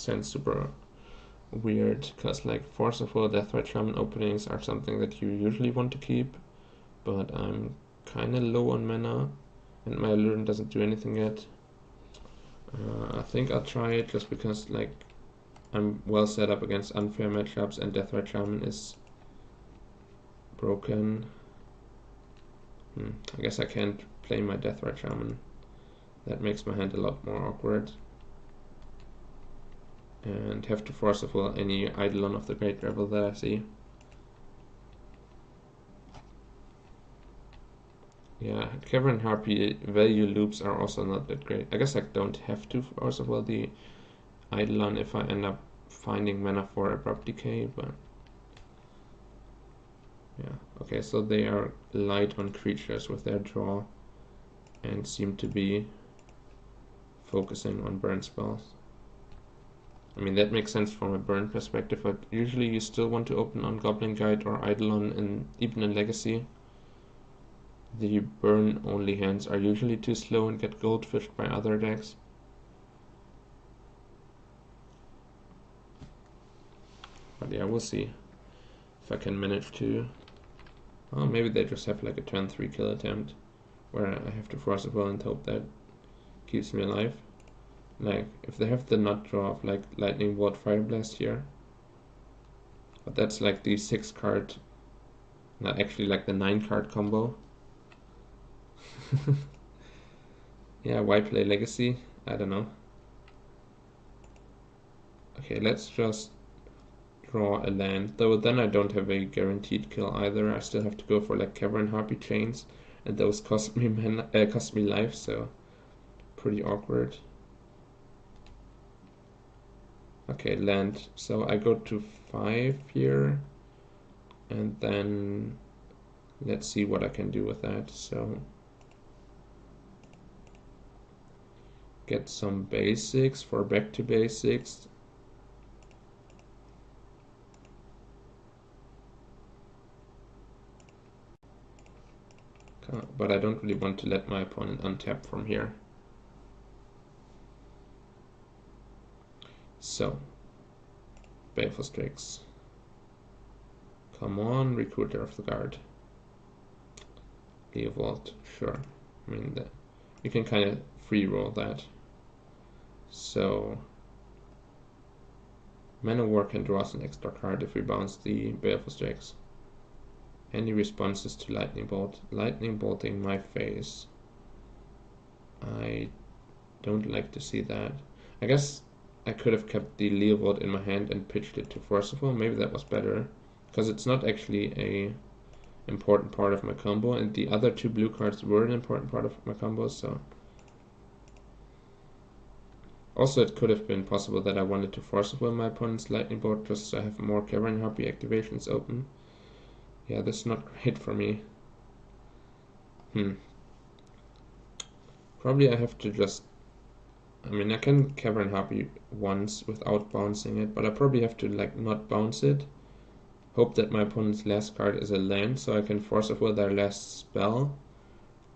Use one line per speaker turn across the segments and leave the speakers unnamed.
sense super weird, because like Forceful, Deathright Shaman openings are something that you usually want to keep, but I'm kinda low on mana, and my Aluren doesn't do anything yet. I think I'll try it just because like I'm well set up against unfair matchups and Deathright Shaman is broken. I guess I can't play my Deathright Shaman. That makes my hand a lot more awkward. And have to Forceful any Eidolon of the Great Rebel that I see. Yeah, Cavern Harpy value loops are also not that great. I guess I don't have to Forceful the Eidolon if I end up finding mana for Abrupt Decay, but yeah. Okay, so they are light on creatures with their draw and seem to be focusing on burn spells. I mean, that makes sense from a burn perspective, but usually you still want to open on Goblin Guide or Eidolon, and even in Legacy. The burn only hands are usually too slow and get goldfished by other decks. But yeah, we'll see if I can manage to. Oh, maybe they just have like a turn 3 kill attempt where I have to force a ball and hope that keeps me alive. Like, if they have the nut draw of like Lightning Bolt Fire Blast here, but that's like the 6 card, not actually like the 9 card combo. Yeah, why play Legacy? I don't know. Okay, let's just draw a land, though then I don't have a guaranteed kill either. I still have to go for like Cavern Harpy chains, and those cost me life, so pretty awkward. Okay, land. So I go to 5 here, and then let's see what I can do with that. So get some basics for back to basics. But I don't really want to let my opponent untap from here. So, Baleful Strix. Come on, Recruiter of the Guard. Leovold, sure. I mean, you can kind of free roll that. So, Manowar can draw us an extra card if we bounce the Baleful Strix. Any responses to Lightning Bolt? Lightning Bolting my face. I don't like to see that. I guess I could have kept the Leovold in my hand and pitched it to Forceful. Maybe that was better, because it's not actually a important part of my combo, and the other 2 blue cards were an important part of my combo, so. Also, it could have been possible that I wanted to Forceful my opponent's Lightning Bolt just so I have more Cavern Harpy activations open. Yeah, this is not great for me. Probably I have to just... I mean, I can Cavern Harpy once without bouncing it, but I probably have to like not bounce it. Hope that my opponent's last card is a land, so I can Forceful their last spell,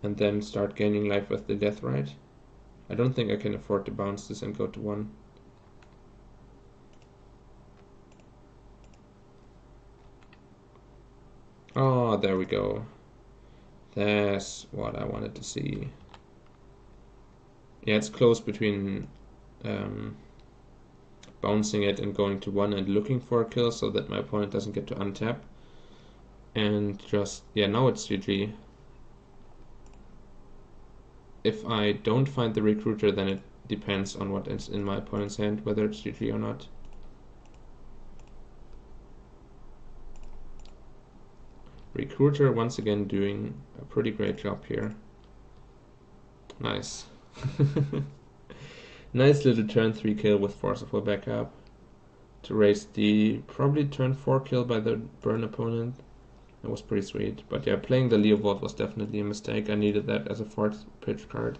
and then start gaining life with the Deathright. I don't think I can afford to bounce this and go to 1. Oh, there we go. That's what I wanted to see. Yeah, it's close between bouncing it and going to 1 and looking for a kill so that my opponent doesn't get to untap. And just, yeah, now it's GG. If I don't find the Recruiter, then it depends on what is in my opponent's hand, whether it's GG or not. Recruiter once again doing a pretty great job here. Nice. Nice little turn 3 kill with Forceful backup to raise the probably turn 4 kill by the burn opponent. That was pretty sweet. But yeah, playing the Leovold was definitely a mistake. I needed that as a 4th pitch card.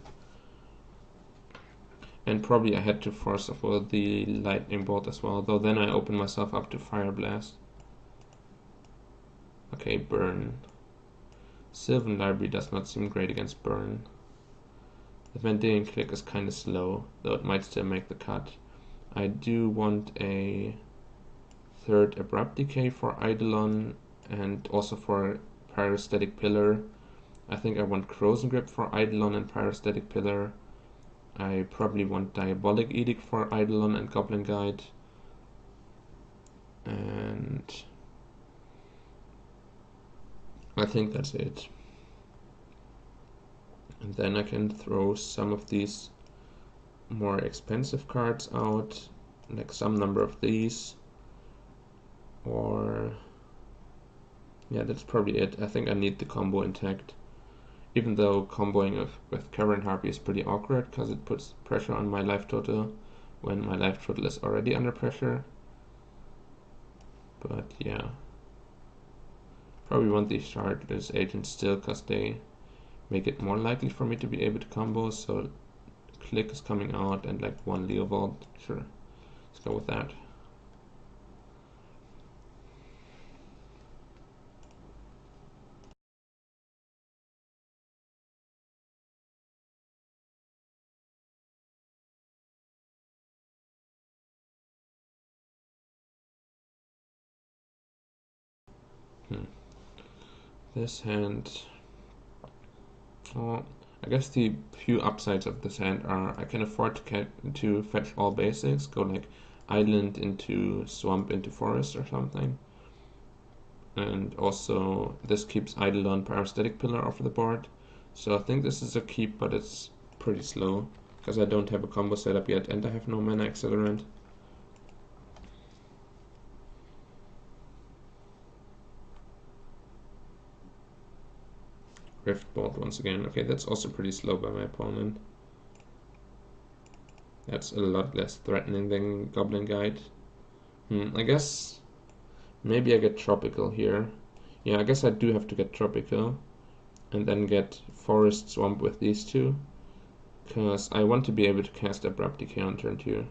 And probably I had to Forceful the Lightning Bolt as well, though then I opened myself up to Fire Blast. Okay, burn. Sylvan Library does not seem great against burn. The Vendilion Click is kind of slow, though it might still make the cut. I do want a third Abrupt Decay for Eidolon and also for Pyrostatic Pillar. I think I want Corrosion Grip for Eidolon and Pyrostatic Pillar. I probably want Diabolic Edict for Eidolon and Goblin Guide. And I think that's it. And then I can throw some of these more expensive cards out, like some number of these. Or yeah, that's probably it. I think I need the combo intact. Even though comboing with Cavern Harpy is pretty awkward because it puts pressure on my life total when my life total is already under pressure. But yeah, probably want these Shardless Agents still because they make it more likely for me to be able to combo. So Click is coming out and like one Leovold. Sure, let's go with that. This hand, well, I guess the few upsides of this hand are I can afford to fetch all basics, go like Island into Swamp into Forest or something. And also this keeps Eidolon Pyrostatic Pillar off the board. So I think this is a keep, but it's pretty slow because I don't have a combo set up yet and I have no mana accelerant. Riftbolt once again. Okay, that's also pretty slow by my opponent. That's a lot less threatening than Goblin Guide. I guess maybe I get Tropical here. Yeah, I guess I do have to get Tropical and then get Forest Swamp with these two, because I want to be able to cast Abrupt Decay on turn 2.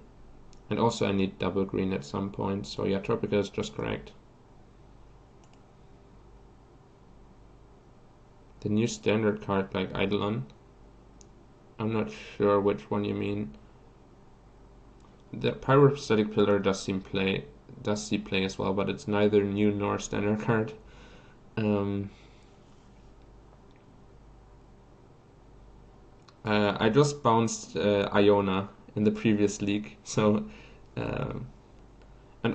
And also I need double green at some point, so yeah, Tropical is just correct. The new standard card like Eidolon, I'm not sure which one you mean. The Pyrostatic Pillar does see play as well, but it's neither new nor standard card. I just bounced Iona in the previous league, so and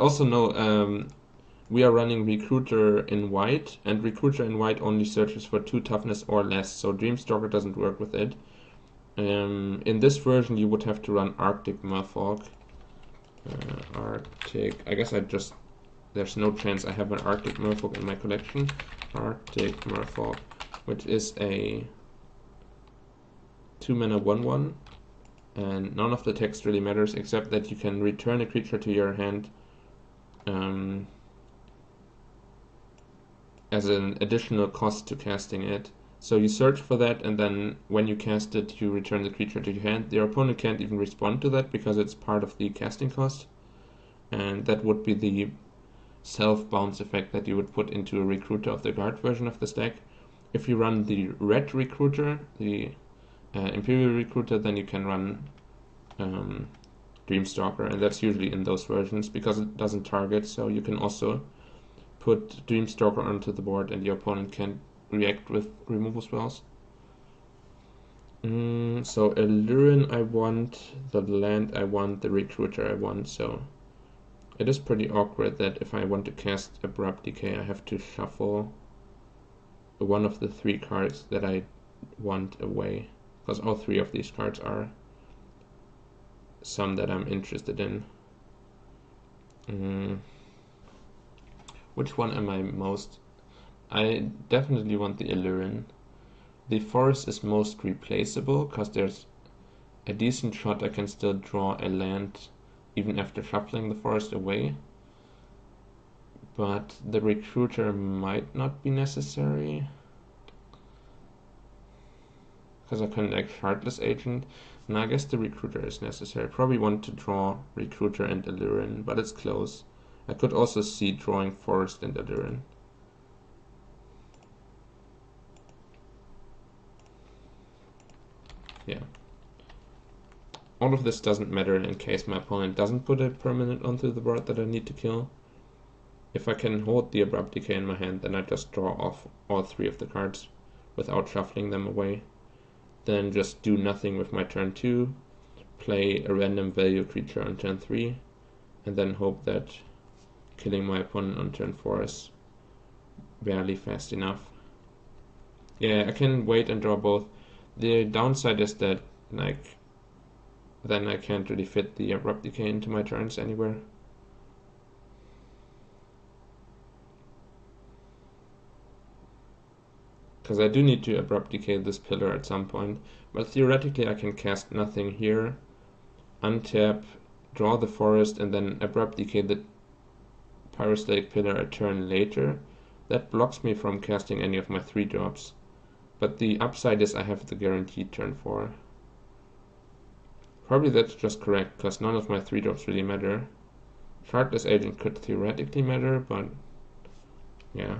also no, we are running Recruiter in white, and Recruiter in white only searches for 2 toughness or less, so Dreamstalker doesn't work with it. In this version, you would have to run Arctic Merfolk. I guess there's no chance I have an Arctic Merfolk in my collection. Arctic Merfolk, which is a 2-mana 1/1, and none of the text really matters except that you can return a creature to your hand as an additional cost to casting it. So you search for that, and then when you cast it, you return the creature to your hand. Your opponent can't even respond to that because it's part of the casting cost, and that would be the self-bounce effect that you would put into a Recruiter of the Guard version of this deck. If you run the red Recruiter, the Imperial Recruiter, then you can run Dreamstalker, and that's usually in those versions because it doesn't target, so you can also put Dreamstalker onto the board and your opponent can react with removal spells. So Aluren I want, the land I want, the Recruiter I want, so it is pretty awkward that if I want to cast Abrupt Decay, I have to shuffle one of the 3 cards that I want away, because all 3 of these cards are some that I'm interested in. Which one am I most? I definitely want the Aluren. The Forest is most replaceable because there's a decent shot I can still draw a land even after shuffling the Forest away. But the Recruiter might not be necessary because I can like Shardless Agent. And I guess the Recruiter is necessary. Probably want to draw Recruiter and Aluren, but it's close. I could also see drawing Forest and Aluren. Yeah. all of this doesn't matter in case my opponent doesn't put a permanent onto the board that I need to kill. If I can hold the Abrupt Decay in my hand, then I just draw off all 3 of the cards without shuffling them away. Then just do nothing with my turn 2, play a random value creature on turn 3, and then hope that killing my opponent on turn 4 is barely fast enough. Yeah, I can wait and draw both. The downside is that, like, then I can't really fit the Abrupt Decay into my turns anywhere. Because I do need to Abrupt Decay this pillar at some point, but theoretically I can cast nothing here, untap, draw the forest, and then Abrupt Decay the Pyrostatic Pillar a turn later. That blocks me from casting any of my 3-drops. But the upside is I have the guaranteed turn 4. Probably that's just correct, because none of my 3-drops really matter. Shardless Agent could theoretically matter, but yeah.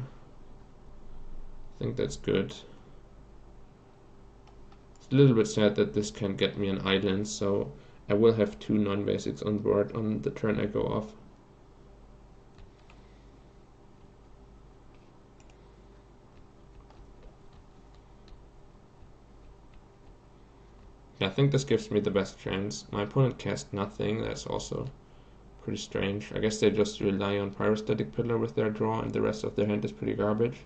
I think that's good. It's a little bit sad that this can't get me an island, so I will have 2 non-basics on board on the turn I go off. I think this gives me the best chance. My opponent cast nothing, that's also pretty strange. I guess they just rely on Pyrostatic Pillar with their draw, and the rest of their hand is pretty garbage.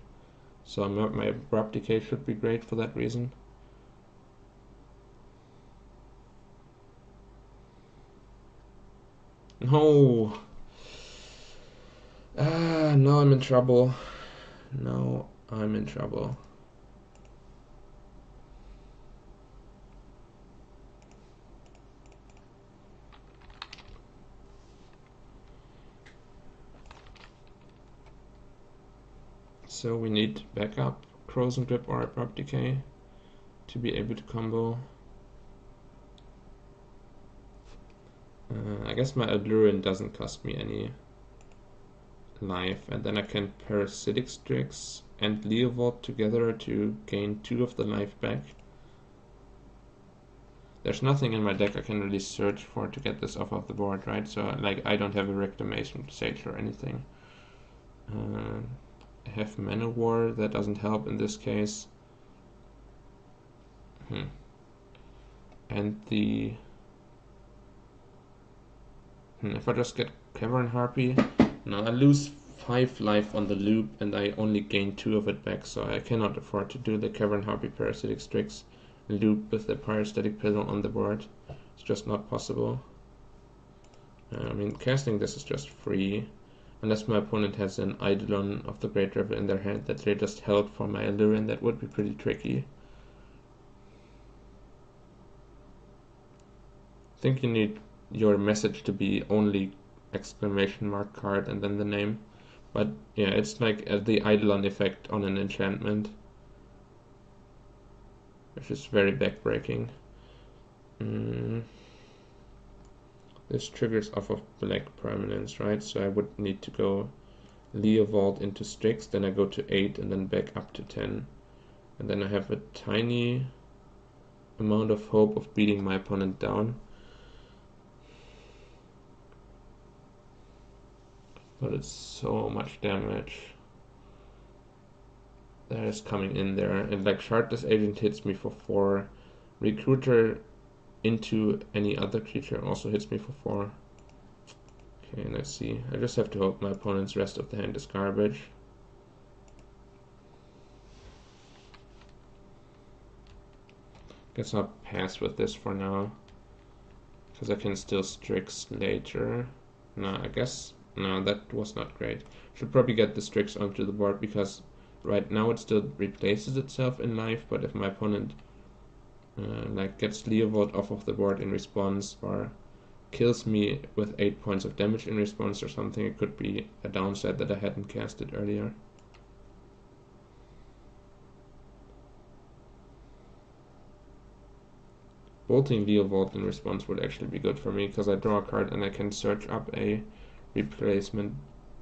So my Abrupt Decay should be great for that reason. No! Now I'm in trouble. Now I'm in trouble. So we need backup, Frozen Grip or Abrupt Decay to be able to combo. I guess my Aluren doesn't cost me any life, and then I can Parasitic Strix and Leovold together to gain 2 of the life back. There's nothing in my deck I can really search for to get this off of the board, right? So like I don't have a Reclamation Sage or anything. I have Manowar, that doesn't help in this case. And the if I just get Cavern Harpy, no, I lose 5 life on the loop and I only gain 2 of it back, so I cannot afford to do the Cavern Harpy Parasitic Strix loop with the Pyrostatic Pillar on the board. It's just not possible. I mean, casting this is just free, unless my opponent has an Eidolon of the Great River in their hand that they just held for my Aluren. That would be pretty tricky. I think you need your message to be only exclamation mark card and then the name. But yeah, it's like the Eidolon effect on an enchantment, which is very backbreaking. This triggers off of black permanence, right? So I would need to go Leovold into Strix, then I go to 8 and then back up to 10. And then I have a tiny amount of hope of beating my opponent down. But it's so much damage that is coming in there. And like Shardless Agent hits me for 4. Recruiter into any other creature also hits me for 4. Okay, let's see. I just have to hope my opponent's rest of the hand is garbage. Guess I'll pass with this for now, because I can still Strix later. No, I guess, no, that was not great. Should probably get the Strix onto the board, because right now it still replaces itself in life, but if my opponent like gets Leovold off of the board in response, or kills me with 8 points of damage in response or something, it could be a downside that I hadn't casted earlier. Bolting Leovold in response would actually be good for me, because I draw a card and I can search up a replacement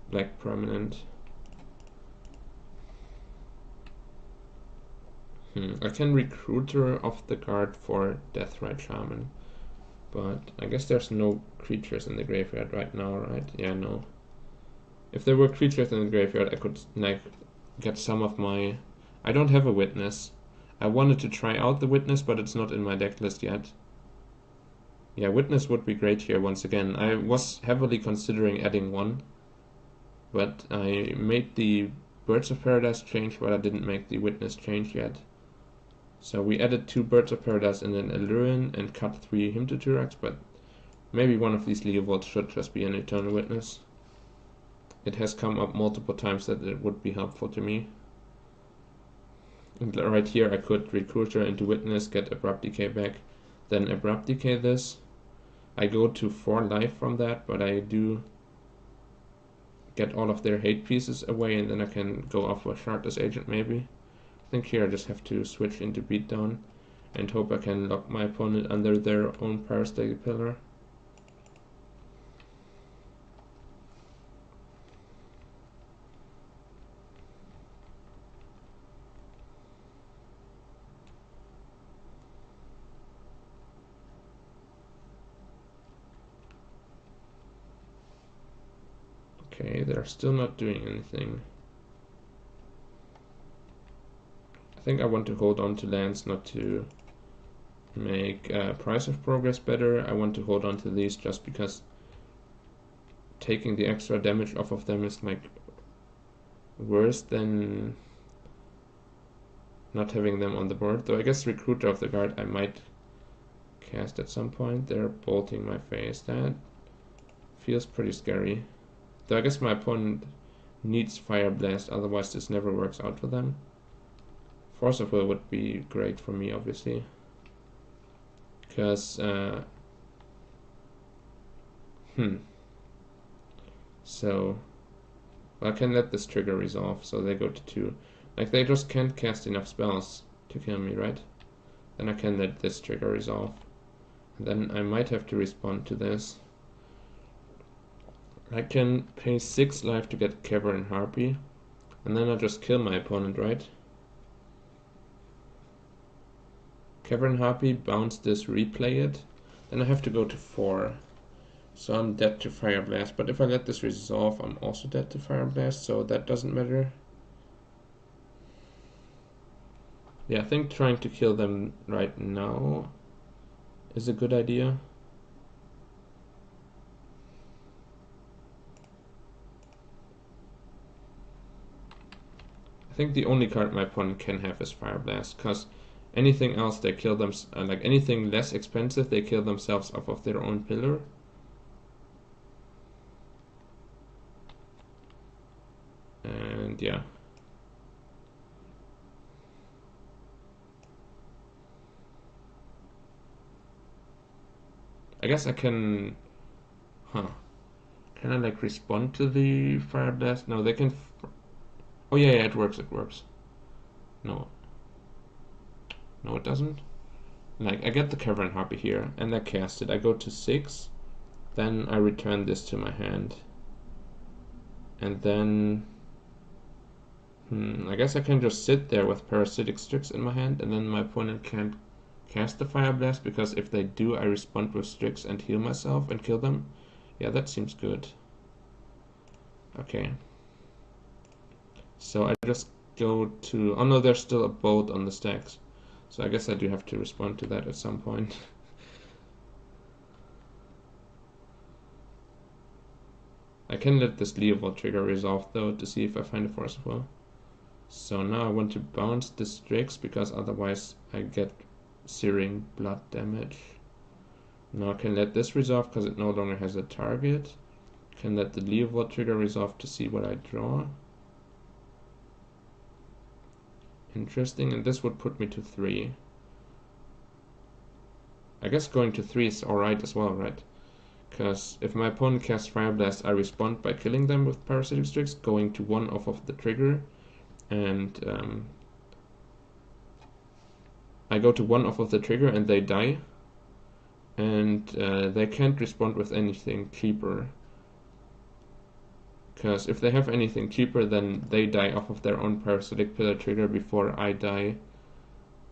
black permanent. I can Recruiter off the card for Deathrite Shaman. But I guess there's no creatures in the graveyard right now, right? Yeah, no. If there were creatures in the graveyard, I could like get some of my... I don't have a witness. I wanted to try out the witness, but it's not in my deck list yet. Yeah, witness would be great here once again. I was heavily considering adding one, but I made the Birds of Paradise change, but I didn't make the witness change yet. So we added 2 Birds of Paradise and an Aluren and cut 3 Hymn to Turax, but maybe one of these Leovolds should just be an Eternal Witness. It has come up multiple times that it would be helpful to me. And right here I could Recruiter into Witness, get Abrupt Decay back, then Abrupt Decay this. I go to 4 life from that, but I do get all of their hate pieces away, and then I can go off with Shardless Agent maybe. I think here I just have to switch into Beatdown and hope I can lock my opponent under their own Parasite Pillar. Okay, they're still not doing anything. I think I want to hold on to lands, not to make Price of Progress better. I want to hold on to these just because taking the extra damage off of them is like worse than not having them on the board. Though I guess Recruiter of the Guard I might cast at some point. They're bolting my face. That feels pretty scary. Though I guess my opponent needs Fire Blast, otherwise this never works out for them. Force of Will would be great for me, obviously. Because, So, well, I can let this trigger resolve, so they go to 2. Like, they just can't cast enough spells to kill me, right? Then I can let this trigger resolve. And then I might have to respond to this. I can pay 6 life to get Cavern Harpy, and then I just kill my opponent, right? Cavern Harpy, bounce this, replay it. Then I have to go to 4. So I'm dead to Fire Blast, but if I let this resolve, I'm also dead to Fire Blast, so that doesn't matter. Yeah, I think trying to kill them right now is a good idea. I think the only card my opponent can have is Fire Blast, because anything else they kill them, like anything less expensive, they kill themselves off of their own pillar. And yeah. I guess I can... Can I like respond to the Fire Blast? No, they can... Oh yeah, it works, it works. No. No, it doesn't. Like, I get the Cavern Harpy here, and I cast it. I go to 6, then I return this to my hand. And then... I guess I can just sit there with Parasitic Strix in my hand, and then my opponent can't cast the Fire Blast, because if they do, I respond with Strix and heal myself and kill them. Yeah, that seems good. Okay. So I just go to... Oh no, there's still a bolt on the stacks. So I guess I do have to respond to that at some point. I can let this Leovold trigger resolve though, to see if I find a Force of Will. So now I want to bounce the Strix, because otherwise I get Searing Blood damage. Now I can let this resolve because it no longer has a target. Can let the Leovold trigger resolve to see what I draw. Interesting, and this would put me to 3. I guess going to 3 is alright as well, right? Because if my opponent casts Fire Blast, I respond by killing them with Parasitic Strix, going to 1 off of the trigger, and I go to 1 off of the trigger and they die, and they can't respond with anything cheaper. Because if they have anything cheaper, then they die off of their own Parasitic Pillar trigger before I die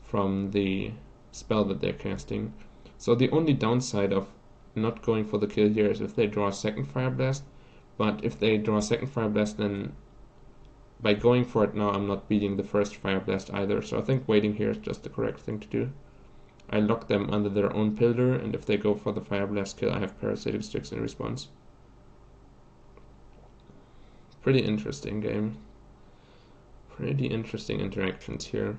from the spell that they're casting. So the only downside of not going for the kill here is if they draw a second Fire Blast, but if they draw a second Fire Blast, then by going for it now I'm not beating the first Fire Blast either, so I think waiting here is just the correct thing to do. I lock them under their own Pillar, and if they go for the Fire Blast kill, I have Parasitic Strix in response. Pretty interesting game. Pretty interesting interactions here.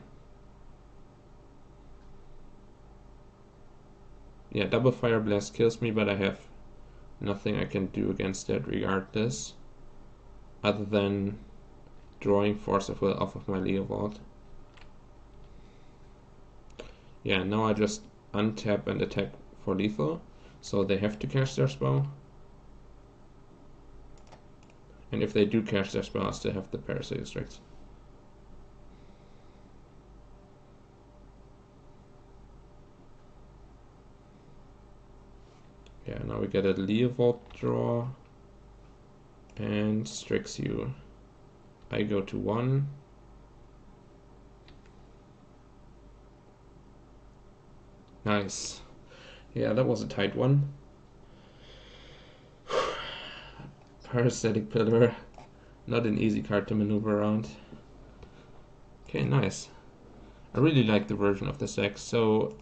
Yeah, double Fire Blast kills me, but I have nothing I can do against that regardless, other than drawing Force of Will off of my Leovold. Yeah, now I just untap and attack for lethal, so they have to cast their spell. And if they do cast their spell, I still have the Parasitic Strix. Yeah, now we get a Leovold draw and Strix you. I go to 1. Nice. Yeah, that was a tight one. Parasitic Pillar. Not an easy card to maneuver around. Okay, nice. I really like the version of this deck. So